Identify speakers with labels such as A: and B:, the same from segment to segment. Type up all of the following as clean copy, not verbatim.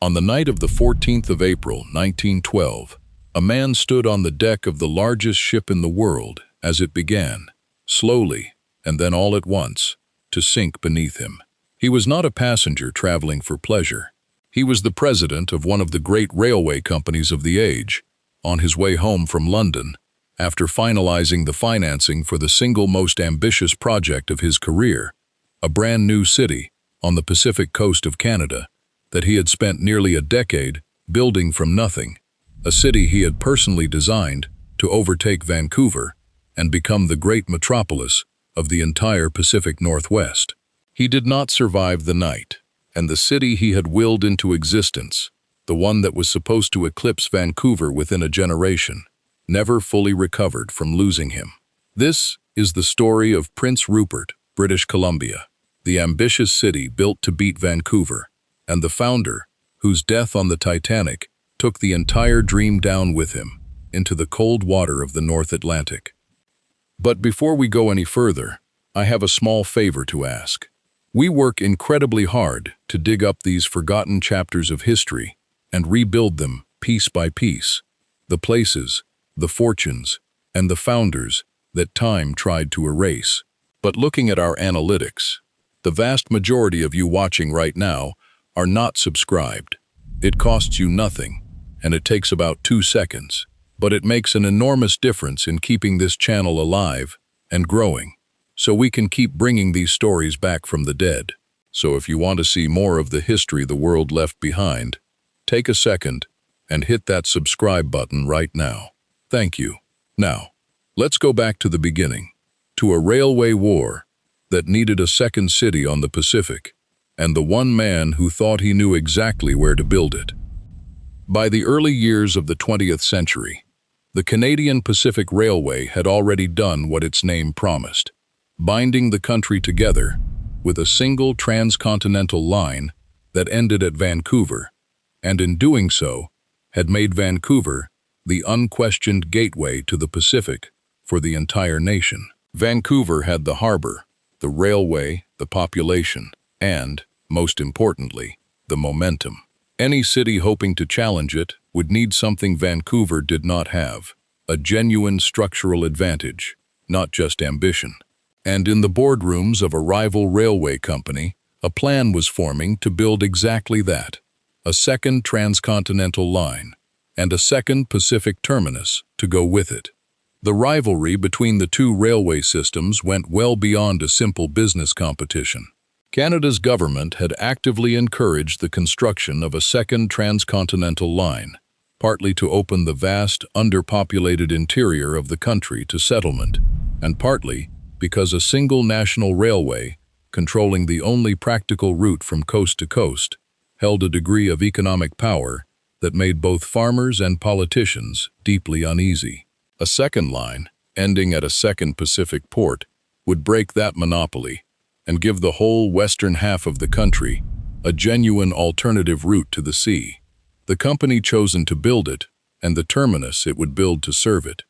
A: On the night of the 14th of April, 1912, a man stood on the deck of the largest ship in the world as it began, slowly, and then all at once, to sink beneath him. He was not a passenger traveling for pleasure. He was the president of one of the great railway companies of the age, on his way home from London, after finalizing the financing for the single most ambitious project of his career, a brand new city on the Pacific coast of Canada that he had spent nearly a decade building from nothing, a city he had personally designed to overtake Vancouver and become the great metropolis of the entire Pacific Northwest. He did not survive the night, and the city he had willed into existence, the one that was supposed to eclipse Vancouver within a generation, never fully recovered from losing him. This is the story of Prince Rupert, British Columbia, the ambitious city built to beat Vancouver, and the founder, whose death on the Titanic took the entire dream down with him into the cold water of the North Atlantic. But before we go any further, I have a small favor to ask. We work incredibly hard to dig up these forgotten chapters of history and rebuild them piece by piece, the places, the fortunes, and the founders that time tried to erase. But looking at our analytics, the vast majority of you watching right now are not subscribed. It costs you nothing, and it takes about 2 seconds, but it makes an enormous difference in keeping this channel alive and growing, so we can keep bringing these stories back from the dead. So if you want to see more of the history the world left behind, take a second and hit that subscribe button right now. Thank you. Now, let's go back to the beginning, to a railway war that needed a second city on the Pacific, and the one man who thought he knew exactly where to build it. By the early years of the 20th century, the Canadian Pacific Railway had already done what its name promised, binding the country together with a single transcontinental line that ended at Vancouver, and in doing so, had made Vancouver the unquestioned gateway to the Pacific for the entire nation. Vancouver had the harbor, the railway, the population, and, most importantly, the momentum. Any city hoping to challenge it would need something Vancouver did not have, a genuine structural advantage, not just ambition. And in the boardrooms of a rival railway company, a plan was forming to build exactly that, a second transcontinental line, and a second Pacific terminus to go with it. The rivalry between the two railway systems went well beyond a simple business competition. Canada's government had actively encouraged the construction of a second transcontinental line, partly to open the vast, underpopulated interior of the country to settlement, and partly because a single national railway, controlling the only practical route from coast to coast, held a degree of economic power that made both farmers and politicians deeply uneasy. A second line, ending at a second Pacific port, would break that monopoly and give the whole western half of the country a genuine alternative route to the sea. The company chosen to build it, and the terminus it would build to serve it,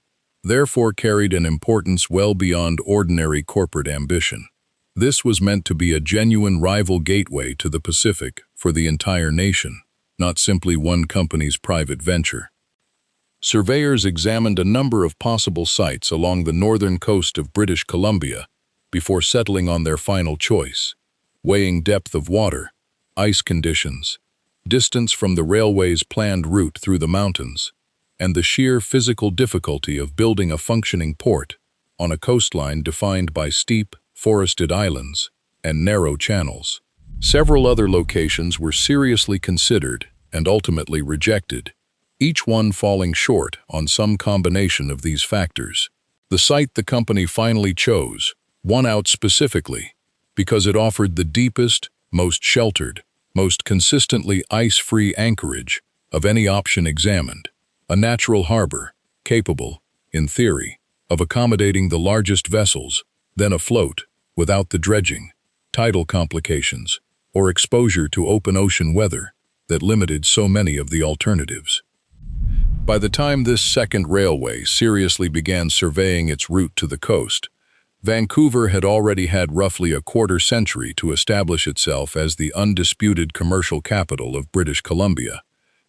A: therefore carried an importance well beyond ordinary corporate ambition. This was meant to be a genuine rival gateway to the Pacific for the entire nation, not simply one company's private venture. Surveyors examined a number of possible sites along the northern coast of British Columbia before settling on their final choice, weighing depth of water, ice conditions, distance from the railway's planned route through the mountains, and the sheer physical difficulty of building a functioning port on a coastline defined by steep, forested islands and narrow channels. Several other locations were seriously considered and ultimately rejected, each one falling short on some combination of these factors. The site the company finally chose won out specifically because it offered the deepest, most sheltered, most consistently ice-free anchorage of any option examined, a natural harbor capable, in theory, of accommodating the largest vessels then afloat without the dredging, tidal complications, or exposure to open ocean weather that limited so many of the alternatives. By the time this second railway seriously began surveying its route to the coast, Vancouver had already had roughly a quarter century to establish itself as the undisputed commercial capital of British Columbia,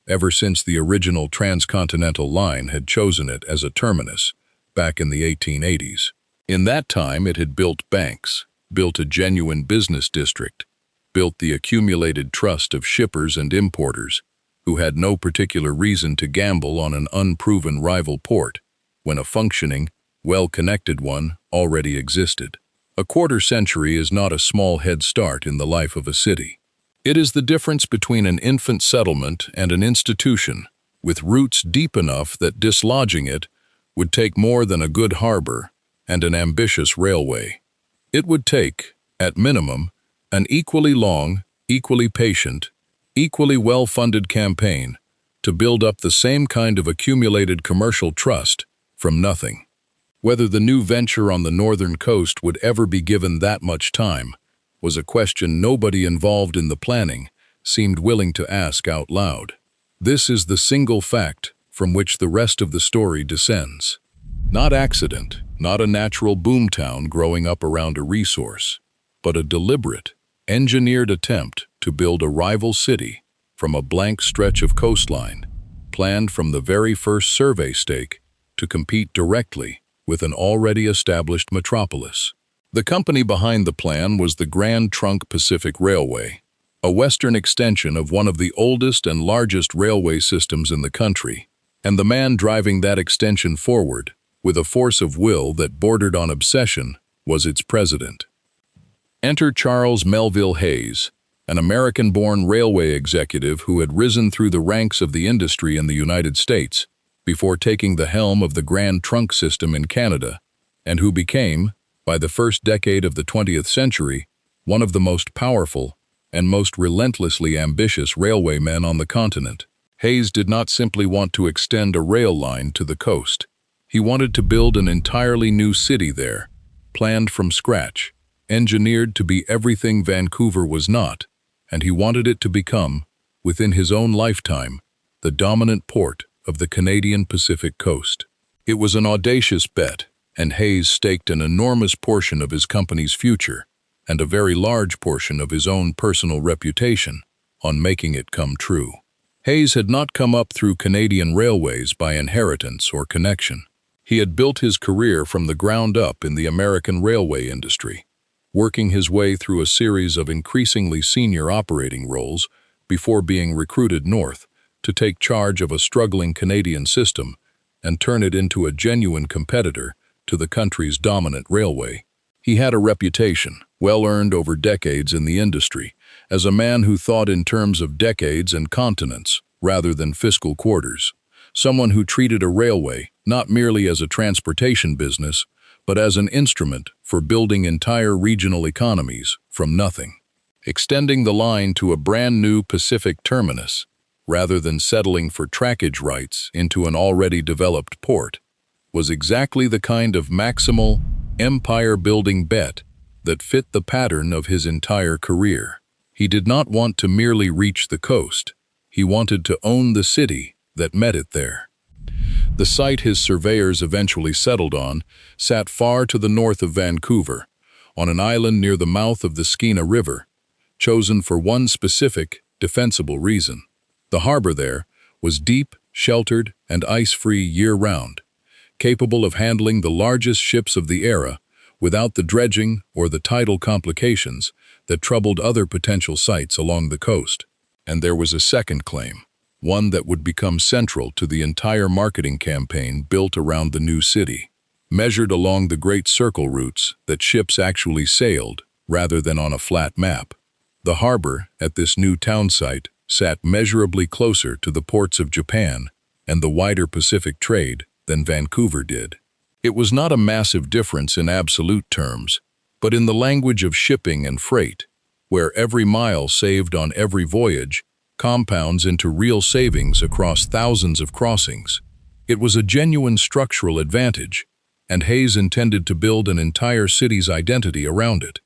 A: ever since the original transcontinental line had chosen it as a terminus back in the 1880s. In that time, it had built banks, built a genuine business district, built the accumulated trust of shippers and importers who had no particular reason to gamble on an unproven rival port when a functioning, well-connected one already existed. A quarter century is not a small head start in the life of a city. It is the difference between an infant settlement and an institution, with roots deep enough that dislodging it would take more than a good harbor and an ambitious railway. It would take, at minimum, an equally long, equally patient, equally well-funded campaign to build up the same kind of accumulated commercial trust from nothing. Whether the new venture on the northern coast would ever be given that much time was a question nobody involved in the planning seemed willing to ask out loud. This is the single fact from which the rest of the story descends. Not accident, not a natural boomtown growing up around a resource, but a deliberate, engineered attempt to build a rival city from a blank stretch of coastline, planned from the very first survey stake to compete directly with an already established metropolis. The company behind the plan was the Grand Trunk Pacific Railway, a western extension of one of the oldest and largest railway systems in the country, and the man driving that extension forward, with a force of will that bordered on obsession, was its president. Enter Charles Melville Hayes, an American-born railway executive who had risen through the ranks of the industry in the United States before taking the helm of the Grand Trunk system in Canada, and who became, by the first decade of the 20th century, one of the most powerful and most relentlessly ambitious railwaymen on the continent. Hayes did not simply want to extend a rail line to the coast. He wanted to build an entirely new city there, planned from scratch, engineered to be everything Vancouver was not, and he wanted it to become, within his own lifetime, the dominant port of the Canadian Pacific coast. It was an audacious bet, and Hayes staked an enormous portion of his company's future and a very large portion of his own personal reputation on making it come true. Hayes had not come up through Canadian railways by inheritance or connection. He had built his career from the ground up in the American railway industry, working his way through a series of increasingly senior operating roles before being recruited north to take charge of a struggling Canadian system and turn it into a genuine competitor to the country's dominant railway. He had a reputation, well earned over decades in the industry, as a man who thought in terms of decades and continents rather than fiscal quarters, someone who treated a railway not merely as a transportation business, but as an instrument for building entire regional economies from nothing. Extending the line to a brand new Pacific terminus, rather than settling for trackage rights into an already developed port, was exactly the kind of maximal, empire-building bet that fit the pattern of his entire career. He did not want to merely reach the coast. He wanted to own the city that met it there. The site his surveyors eventually settled on sat far to the north of Vancouver, on an island near the mouth of the Skeena River, chosen for one specific, defensible reason. The harbor there was deep, sheltered, and ice-free year-round, capable of handling the largest ships of the era without the dredging or the tidal complications that troubled other potential sites along the coast. And there was a second claim, one that would become central to the entire marketing campaign built around the new city, measured along the great circle routes that ships actually sailed rather than on a flat map. The harbor at this new town site sat measurably closer to the ports of Japan and the wider Pacific trade than Vancouver did. It was not a massive difference in absolute terms, but in the language of shipping and freight, where every mile saved on every voyage compounds into real savings across thousands of crossings. It was a genuine structural advantage, and Hayes intended to build an entire city's identity around it.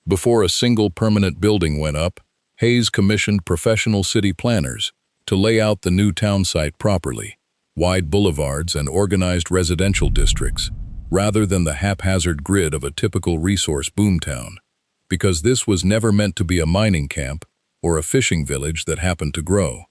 A: Before a single permanent building went up, Hayes commissioned professional city planners to lay out the new town site properly, wide boulevards and organized residential districts, rather than the haphazard grid of a typical resource boomtown, because this was never meant to be a mining camp or a fishing village that happened to grow.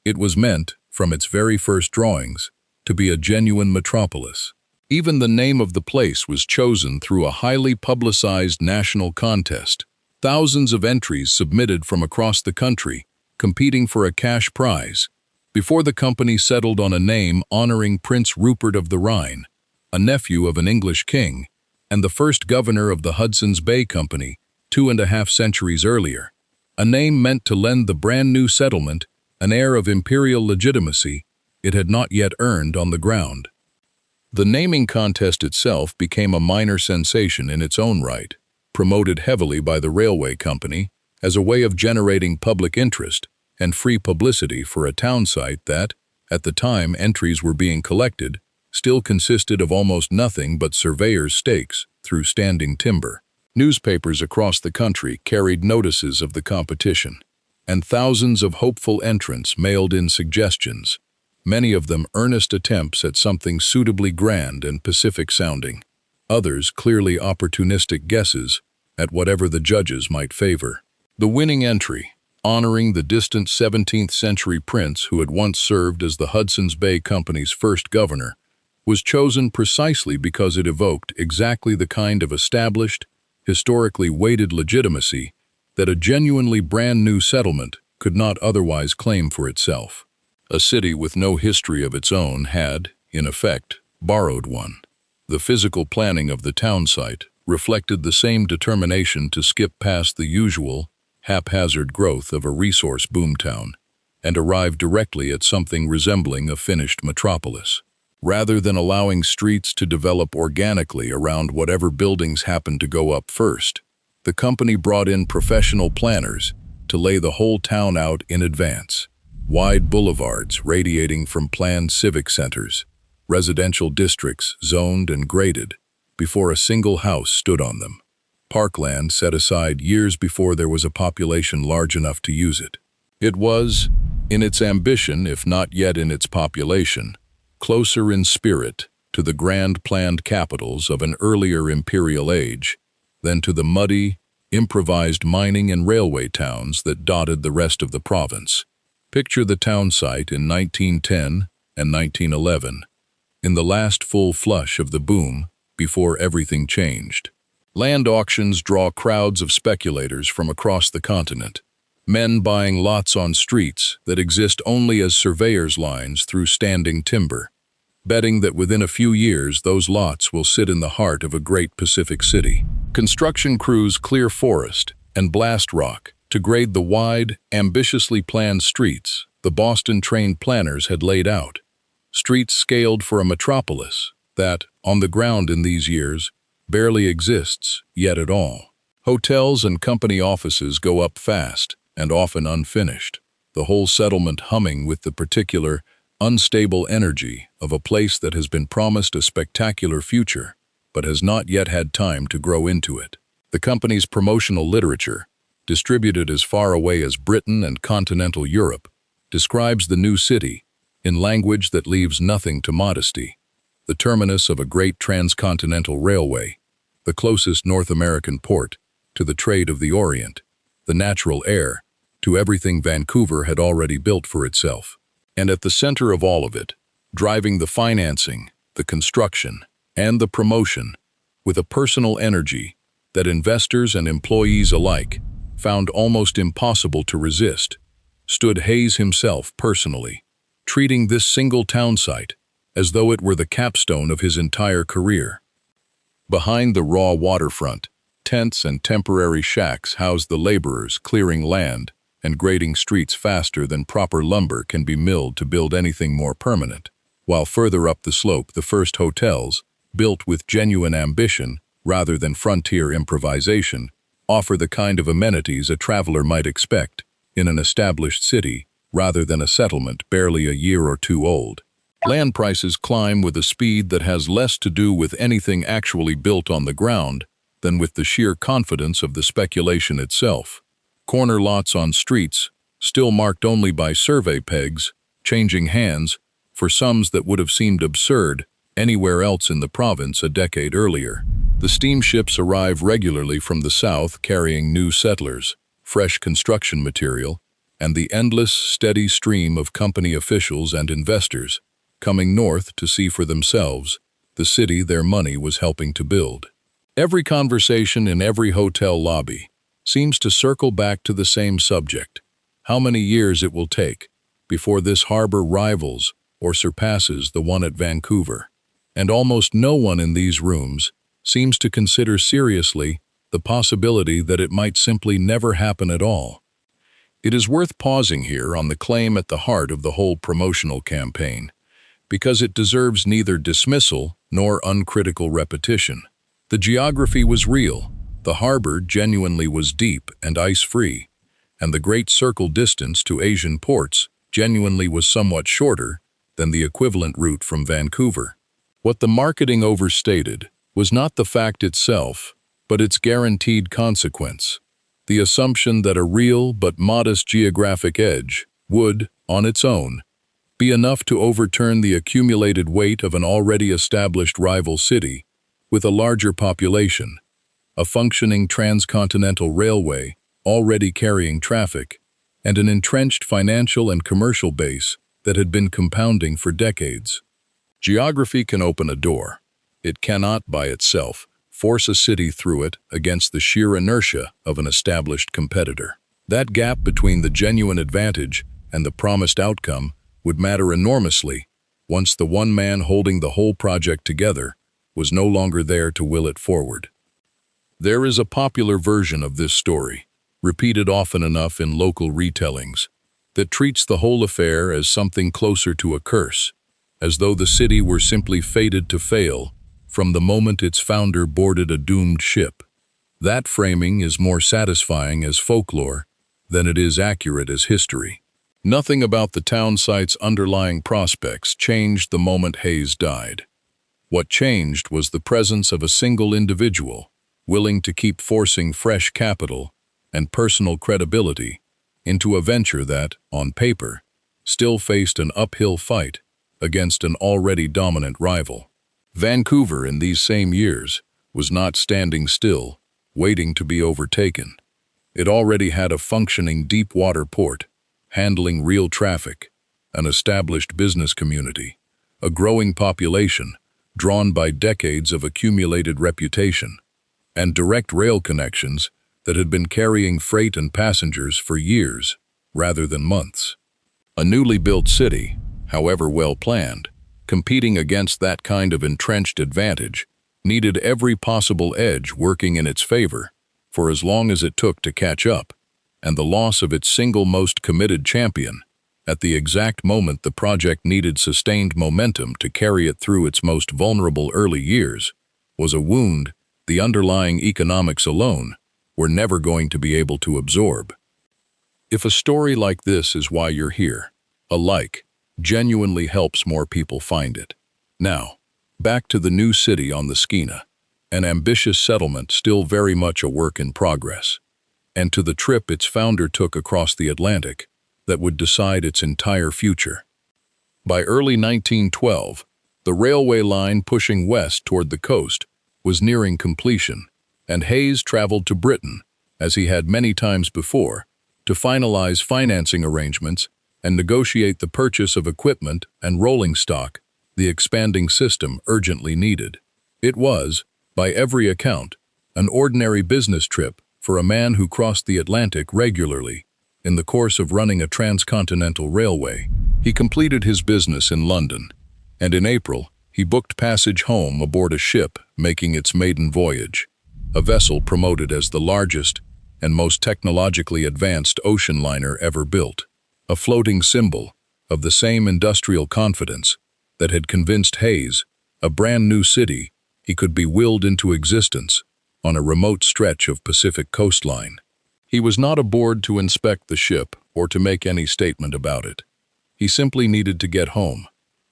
A: It was meant, from its very first drawings, to be a genuine metropolis. Even the name of the place was chosen through a highly publicized national contest. Thousands of entries submitted from across the country, competing for a cash prize, before the company settled on a name honoring Prince Rupert of the Rhine, a nephew of an English king, and the first governor of the Hudson's Bay Company 2.5 centuries earlier, a name meant to lend the brand new settlement an air of imperial legitimacy it had not yet earned on the ground. The naming contest itself became a minor sensation in its own right, promoted heavily by the railway company as a way of generating public interest and free publicity for a town site that, at the time entries were being collected, still consisted of almost nothing but surveyors' stakes through standing timber. Newspapers across the country carried notices of the competition, and thousands of hopeful entrants mailed in suggestions, many of them earnest attempts at something suitably grand and Pacific-sounding, others clearly opportunistic guesses at whatever the judges might favor. The winning entry, honoring the distant 17th-century prince who had once served as the Hudson's Bay Company's first governor, was chosen precisely because it evoked exactly the kind of established, historically weighted legitimacy that a genuinely brand-new settlement could not otherwise claim for itself. A city with no history of its own had, in effect, borrowed one. The physical planning of the town site reflected the same determination to skip past the usual, haphazard growth of a resource boomtown and arrive directly at something resembling a finished metropolis. Rather than allowing streets to develop organically around whatever buildings happened to go up first, the company brought in professional planners to lay the whole town out in advance. Wide boulevards radiating from planned civic centers, residential districts zoned and graded before a single house stood on them. Parkland set aside years before there was a population large enough to use it. It was, in its ambition if not yet in its population, closer in spirit to the grand planned capitals of an earlier imperial age than to the muddy, improvised mining and railway towns that dotted the rest of the province. Picture the town site in 1910 and 1911, in the last full flush of the boom before everything changed. Land auctions draw crowds of speculators from across the continent, men buying lots on streets that exist only as surveyors' lines through standing timber, betting that within a few years those lots will sit in the heart of a great Pacific city. Construction crews clear forest and blast rock to grade the wide, ambitiously planned streets the Boston-trained planners had laid out, streets scaled for a metropolis that, on the ground in these years, barely exists yet at all. Hotels and company offices go up fast and often unfinished, the whole settlement humming with the particular, unstable energy of a place that has been promised a spectacular future, but has not yet had time to grow into it. The company's promotional literature, distributed as far away as Britain and continental Europe, describes the new city in language that leaves nothing to modesty. The terminus of a great transcontinental railway, the closest North American port to the trade of the Orient, the natural heir to everything Vancouver had already built for itself. And at the center of all of it, driving the financing, the construction, and the promotion, with a personal energy that investors and employees alike found almost impossible to resist, stood Hayes himself personally, treating this single town site as though it were the capstone of his entire career. Behind the raw waterfront, tents and temporary shacks housed the laborers clearing land and grading streets faster than proper lumber can be milled to build anything more permanent, while further up the slope the first hotels, built with genuine ambition rather than frontier improvisation, offer the kind of amenities a traveler might expect in an established city rather than a settlement barely a year or two old. Land prices climb with a speed that has less to do with anything actually built on the ground than with the sheer confidence of the speculation itself. Corner lots on streets, still marked only by survey pegs, changing hands for sums that would have seemed absurd anywhere else in the province a decade earlier. The steamships arrive regularly from the south carrying new settlers, fresh construction material, and the endless, steady stream of company officials and investors coming north to see for themselves the city their money was helping to build. Every conversation in every hotel lobby seems to circle back to the same subject: how many years it will take before this harbor rivals or surpasses the one at Vancouver. And almost no one in these rooms seems to consider seriously the possibility that it might simply never happen at all. It is worth pausing here on the claim at the heart of the whole promotional campaign, because it deserves neither dismissal nor uncritical repetition. The geography was real, the harbor genuinely was deep and ice-free, and the great circle distance to Asian ports genuinely was somewhat shorter than the equivalent route from Vancouver. What the marketing overstated was not the fact itself, but its guaranteed consequence: the assumption that a real but modest geographic edge would, on its own, be enough to overturn the accumulated weight of an already established rival city with a larger population, a functioning transcontinental railway already carrying traffic, and an entrenched financial and commercial base that had been compounding for decades. Geography can open a door. It cannot, by itself, force a city through it against the sheer inertia of an established competitor. That gap between the genuine advantage and the promised outcome would matter enormously once the one man holding the whole project together was no longer there to will it forward. There is a popular version of this story, repeated often enough in local retellings, that treats the whole affair as something closer to a curse, as though the city were simply fated to fail from the moment its founder boarded a doomed ship. That framing is more satisfying as folklore than it is accurate as history. Nothing about the town site's underlying prospects changed the moment Hayes died. What changed was the presence of a single individual willing to keep forcing fresh capital and personal credibility into a venture that, on paper, still faced an uphill fight against an already dominant rival. Vancouver, in these same years, was not standing still, waiting to be overtaken. It already had a functioning deep-water port, handling real traffic, an established business community, a growing population drawn by decades of accumulated reputation, and direct rail connections that had been carrying freight and passengers for years rather than months. A newly built city, however well planned, competing against that kind of entrenched advantage, needed every possible edge working in its favor for as long as it took to catch up, and the loss of its single most committed champion, at the exact moment the project needed sustained momentum to carry it through its most vulnerable early years, was a wound the underlying economics alone were never going to be able to absorb. If a story like this is why you're here, a like genuinely helps more people find it. Now, back to the new city on the Skeena, an ambitious settlement still very much a work in progress, and to the trip its founder took across the Atlantic that would decide its entire future. By early 1912, the railway line pushing west toward the coast was nearing completion, and Hayes traveled to Britain, as he had many times before, to finalize financing arrangements and negotiate the purchase of equipment and rolling stock the expanding system urgently needed. It was, by every account, an ordinary business trip for a man who crossed the Atlantic regularly in the course of running a transcontinental railway. He completed his business in London, and in April he booked passage home aboard a ship making its maiden voyage, a vessel promoted as the largest and most technologically advanced ocean liner ever built, a floating symbol of the same industrial confidence that had convinced Hayes a brand new city he could be willed into existence on a remote stretch of Pacific coastline. He was not aboard to inspect the ship or to make any statement about it. He simply needed to get home,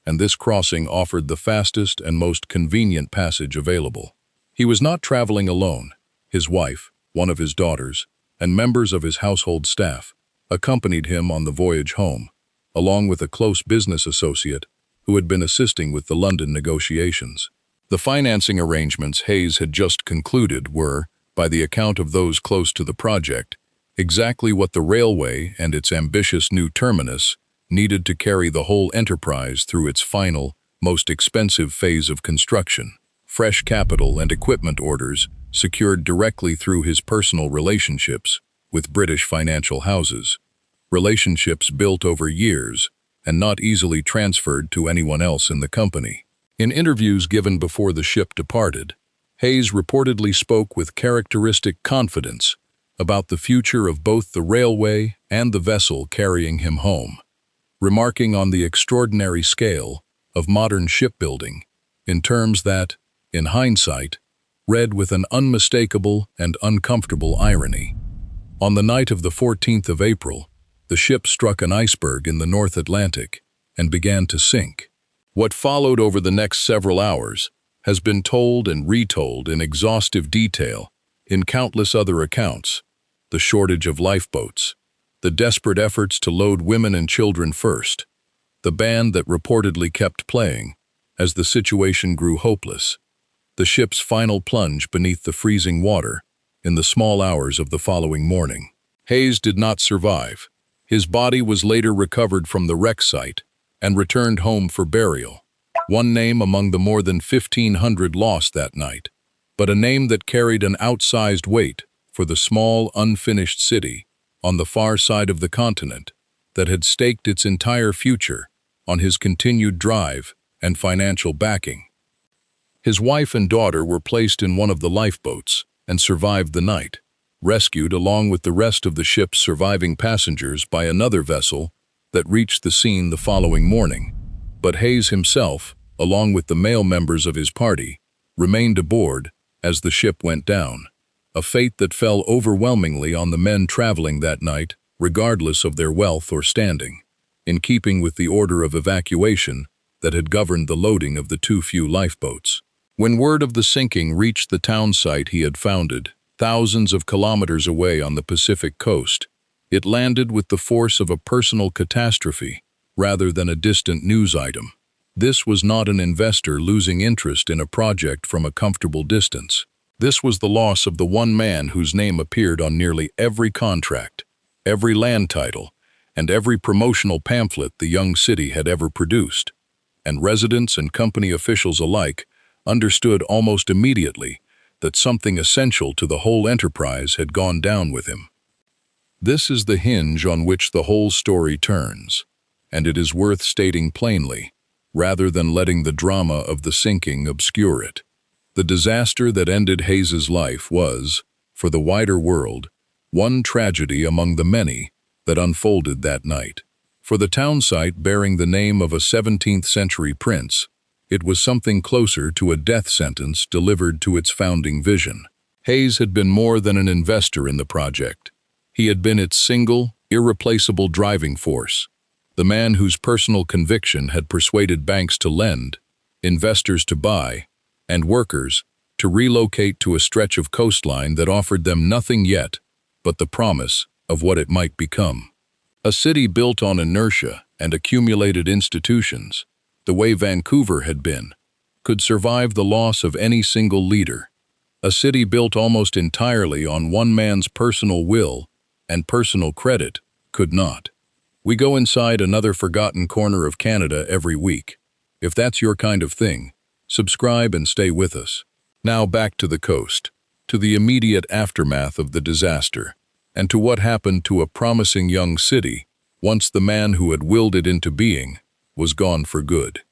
A: and this crossing offered the fastest and most convenient passage available. He was not traveling alone. His wife, one of his daughters, and members of his household staff accompanied him on the voyage home, along with a close business associate who had been assisting with the London negotiations. The financing arrangements Hayes had just concluded were, by the account of those close to the project, exactly what the railway and its ambitious new terminus needed to carry the whole enterprise through its final, most expensive phase of construction. Fresh capital and equipment orders secured directly through his personal relationships with British financial houses, relationships built over years and not easily transferred to anyone else in the company. In interviews given before the ship departed, Hayes reportedly spoke with characteristic confidence about the future of both the railway and the vessel carrying him home, remarking on the extraordinary scale of modern shipbuilding in terms that, in hindsight, read with an unmistakable and uncomfortable irony. On the night of the 14th of April, the ship struck an iceberg in the North Atlantic and began to sink. What followed over the next several hours has been told and retold in exhaustive detail in countless other accounts: the shortage of lifeboats, the desperate efforts to load women and children first, the band that reportedly kept playing as the situation grew hopeless, the ship's final plunge beneath the freezing water in the small hours of the following morning. Hayes did not survive. His body was later recovered from the wreck site and returned home for burial. One name among the more than 1,500 lost that night, but a name that carried an outsized weight for the small, unfinished city on the far side of the continent that had staked its entire future on his continued drive and financial backing. His wife and daughter were placed in one of the lifeboats and survived the night, rescued along with the rest of the ship's surviving passengers by another vessel that reached the scene the following morning. But Hayes himself, along with the male members of his party, remained aboard as the ship went down, a fate that fell overwhelmingly on the men traveling that night, regardless of their wealth or standing, in keeping with the order of evacuation that had governed the loading of the too few lifeboats. When word of the sinking reached the town site he had founded, thousands of kilometers away on the Pacific coast, it landed with the force of a personal catastrophe rather than a distant news item. This was not an investor losing interest in a project from a comfortable distance. This was the loss of the one man whose name appeared on nearly every contract, every land title, and every promotional pamphlet the young city had ever produced. And residents and company officials alike understood almost immediately that something essential to the whole enterprise had gone down with him. This is the hinge on which the whole story turns, and it is worth stating plainly, rather than letting the drama of the sinking obscure it. The disaster that ended Hayes's life was, for the wider world, one tragedy among the many that unfolded that night. For the town site bearing the name of a 17th-century prince, it was something closer to a death sentence delivered to its founding vision. Hayes had been more than an investor in the project. He had been its single, irreplaceable driving force, the man whose personal conviction had persuaded banks to lend, investors to buy, and workers to relocate to a stretch of coastline that offered them nothing yet but the promise of what it might become. A city built on inertia and accumulated institutions, the way Vancouver had been, could survive the loss of any single leader. A city built almost entirely on one man's personal will and personal credit could not. We go inside another forgotten corner of Canada every week. If that's your kind of thing, subscribe and stay with us. Now back to the coast, to the immediate aftermath of the disaster, and to what happened to a promising young city once the man who had willed it into being was gone for good.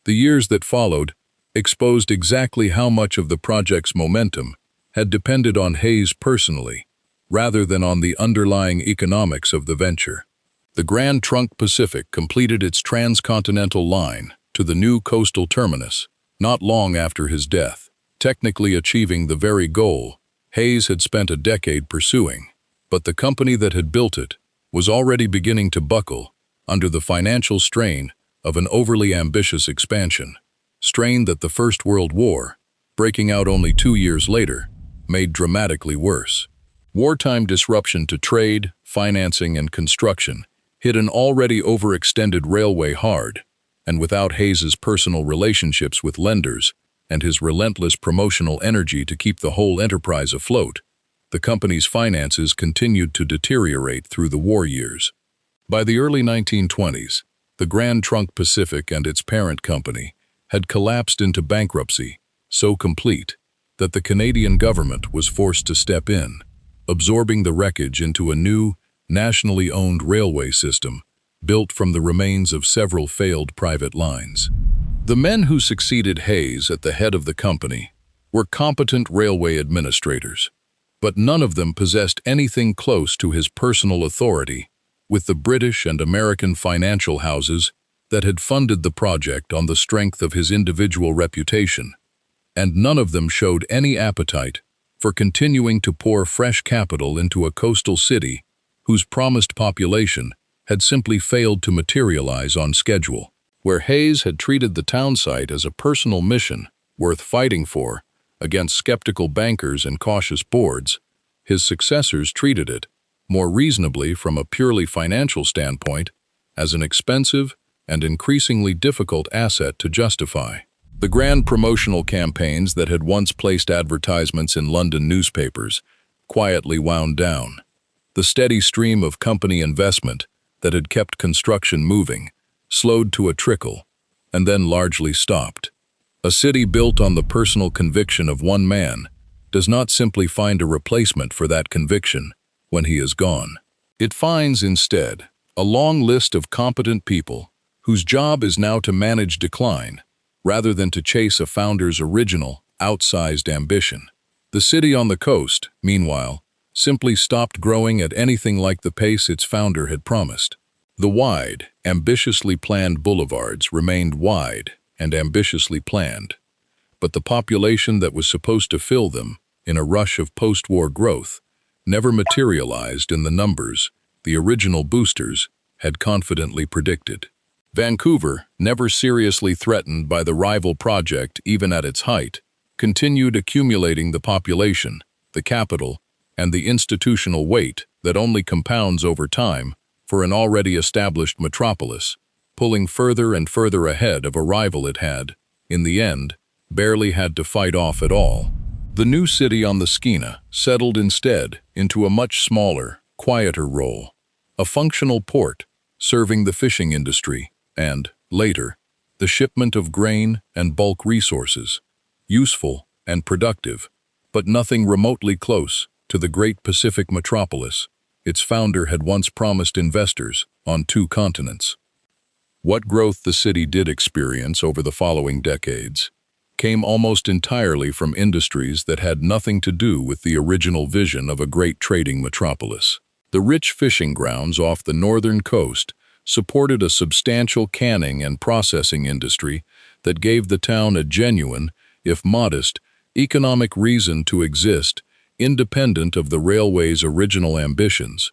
A: The years that followed exposed exactly how much of the project's momentum had depended on Hayes personally, rather than on the underlying economics of the venture. The Grand Trunk Pacific completed its transcontinental line to the new coastal terminus not long after his death, technically achieving the very goal Hayes had spent a decade pursuing. But the company that had built it was already beginning to buckle under the financial strain of an overly ambitious expansion, strain that the First World War, breaking out only 2 years later, made dramatically worse. Wartime disruption to trade, financing, and construction hit an already overextended railway hard, and without Hayes's personal relationships with lenders and his relentless promotional energy to keep the whole enterprise afloat, the company's finances continued to deteriorate through the war years. By the early 1920s, the Grand Trunk Pacific and its parent company had collapsed into bankruptcy, so complete that the Canadian government was forced to step in, absorbing the wreckage into a new, nationally owned railway system built from the remains of several failed private lines. The men who succeeded Hayes at the head of the company were competent railway administrators, but none of them possessed anything close to his personal authority with the British and American financial houses that had funded the project on the strength of his individual reputation, and none of them showed any appetite for continuing to pour fresh capital into a coastal city whose promised population had simply failed to materialize on schedule. Where Hayes had treated the town site as a personal mission worth fighting for against skeptical bankers and cautious boards, his successors treated it, more reasonably from a purely financial standpoint, as an expensive and increasingly difficult asset to justify. The grand promotional campaigns that had once placed advertisements in London newspapers quietly wound down. The steady stream of company investment that had kept construction moving slowed to a trickle and then largely stopped. A city built on the personal conviction of one man does not simply find a replacement for that conviction when he is gone. It finds instead a long list of competent people whose job is now to manage decline rather than to chase a founder's original, outsized ambition. The city on the coast, meanwhile, simply stopped growing at anything like the pace its founder had promised. The wide, ambitiously planned boulevards remained wide and ambitiously planned, but the population that was supposed to fill them in a rush of post-war growth never materialized in the numbers the original boosters had confidently predicted. Vancouver, never seriously threatened by the rival project even at its height, continued accumulating the population, the capital, and the institutional weight that only compounds over time for an already established metropolis, pulling further and further ahead of a rival it had, in the end, barely had to fight off at all. The new city on the Skeena settled instead into a much smaller, quieter role, a functional port serving the fishing industry and, later, the shipment of grain and bulk resources, useful and productive, but nothing remotely close to the great Pacific metropolis its founder had once promised investors on 2 continents. What growth the city did experience over the following decades came almost entirely from industries that had nothing to do with the original vision of a great trading metropolis. The rich fishing grounds off the northern coast supported a substantial canning and processing industry that gave the town a genuine, if modest, economic reason to exist independent of the railway's original ambitions,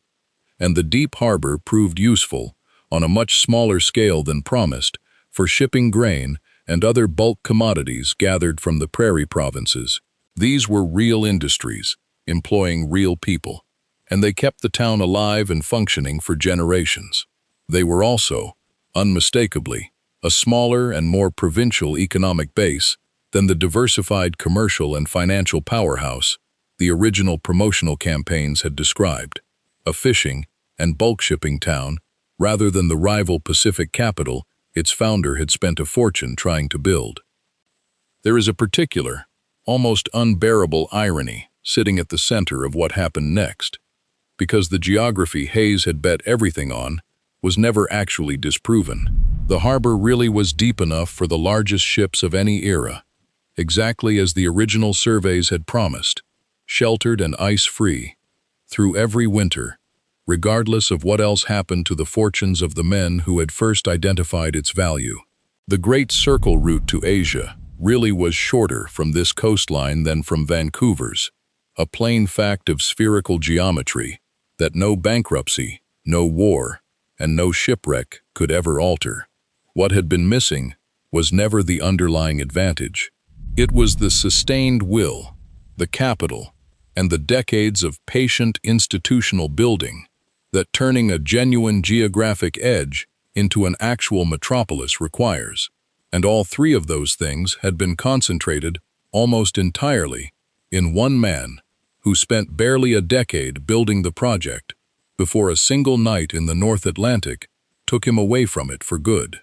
A: and the deep harbor proved useful, on a much smaller scale than promised, for shipping grain and other bulk commodities gathered from the prairie provinces. These were real industries, employing real people, and they kept the town alive and functioning for generations. They were also, unmistakably, a smaller and more provincial economic base than the diversified commercial and financial powerhouse the original promotional campaigns had described, a fishing and bulk shipping town rather than the rival Pacific capital its founder had spent a fortune trying to build. There is a particular, almost unbearable irony sitting at the center of what happened next, because the geography Hayes had bet everything on was never actually disproven. The harbor really was deep enough for the largest ships of any era, exactly as the original surveys had promised, sheltered and ice-free, through every winter, regardless of what else happened to the fortunes of the men who had first identified its value. The Great Circle route to Asia really was shorter from this coastline than from Vancouver's, a plain fact of spherical geometry that no bankruptcy, no war, and no shipwreck could ever alter. What had been missing was never the underlying advantage. It was the sustained will, the capital, and the decades of patient institutional building that, turning a genuine geographic edge into an actual metropolis requires. And all three of those things had been concentrated almost entirely in one man who spent barely a decade building the project before a single night in the North Atlantic took him away from it for good.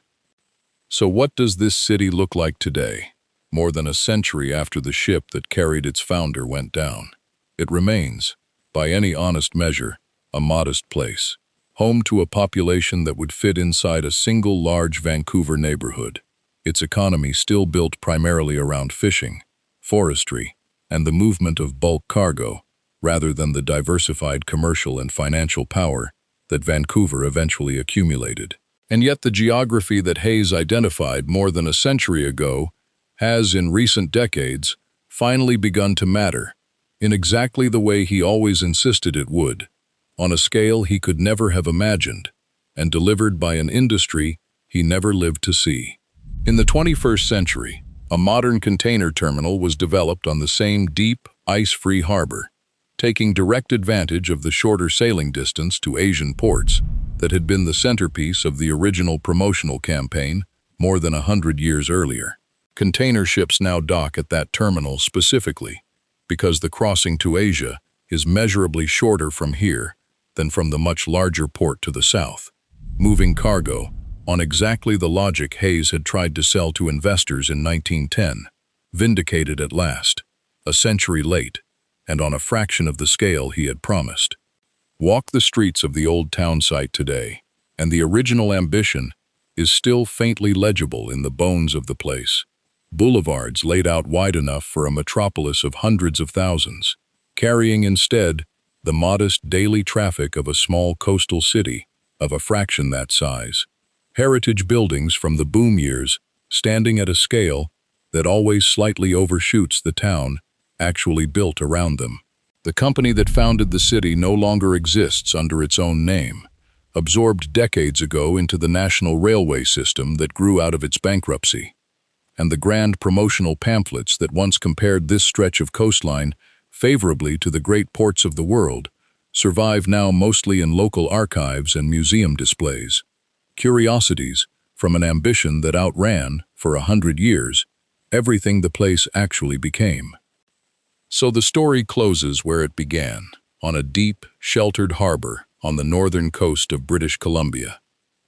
A: So what does this city look like today, more than a century after the ship that carried its founder went down? It remains, by any honest measure, a modest place, home to a population that would fit inside a single large Vancouver neighborhood. Its economy still built primarily around fishing, forestry, and the movement of bulk cargo, rather than the diversified commercial and financial power that Vancouver eventually accumulated. And yet the geography that Hayes identified more than a century ago has, in recent decades, finally begun to matter, in exactly the way he always insisted it would, on a scale he could never have imagined, and delivered by an industry he never lived to see. In the 21st century, a modern container terminal was developed on the same deep, ice-free harbor, taking direct advantage of the shorter sailing distance to Asian ports that had been the centerpiece of the original promotional campaign more than 100 years earlier. Container ships now dock at that terminal specifically because the crossing to Asia is measurably shorter from here than from the much larger port to the south, moving cargo on exactly the logic Hayes had tried to sell to investors in 1910, vindicated at last, a century late, and on a fraction of the scale he had promised. Walk the streets of the old town site today, and the original ambition is still faintly legible in the bones of the place. Boulevards laid out wide enough for a metropolis of hundreds of thousands, carrying instead the modest daily traffic of a small coastal city of a fraction that size. Heritage buildings from the boom years standing at a scale that always slightly overshoots the town actually built around them. The company that founded the city no longer exists under its own name, absorbed decades ago into the national railway system that grew out of its bankruptcy. And the grand promotional pamphlets that once compared this stretch of coastline favorably to the great ports of the world survive now mostly in local archives and museum displays. Curiosities from an ambition that outran, for 100 years, everything the place actually became. So the story closes where it began, on a deep, sheltered harbor on the northern coast of British Columbia,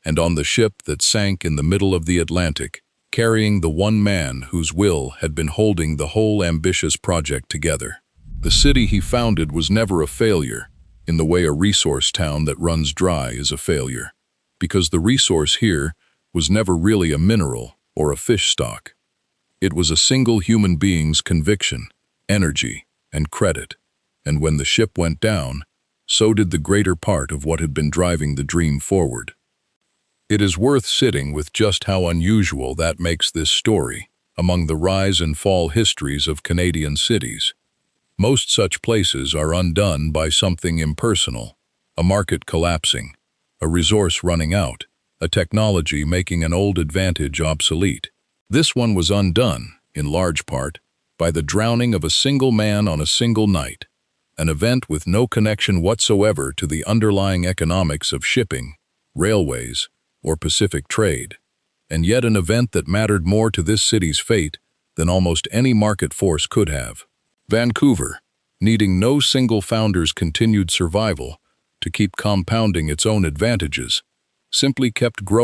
A: and on the ship that sank in the middle of the Atlantic, carrying the one man whose will had been holding the whole ambitious project together. The city he founded was never a failure, in the way a resource town that runs dry is a failure, because the resource here was never really a mineral or a fish stock. It was a single human being's conviction, energy, and credit, and when the ship went down, so did the greater part of what had been driving the dream forward. It is worth sitting with just how unusual that makes this story among the rise and fall histories of Canadian cities. Most such places are undone by something impersonal, a market collapsing, a resource running out, a technology making an old advantage obsolete. This one was undone, in large part, by the drowning of a single man on a single night, an event with no connection whatsoever to the underlying economics of shipping, railways, or Pacific trade, and yet an event that mattered more to this city's fate than almost any market force could have. Vancouver, needing no single founder's continued survival to keep compounding its own advantages, simply kept growing.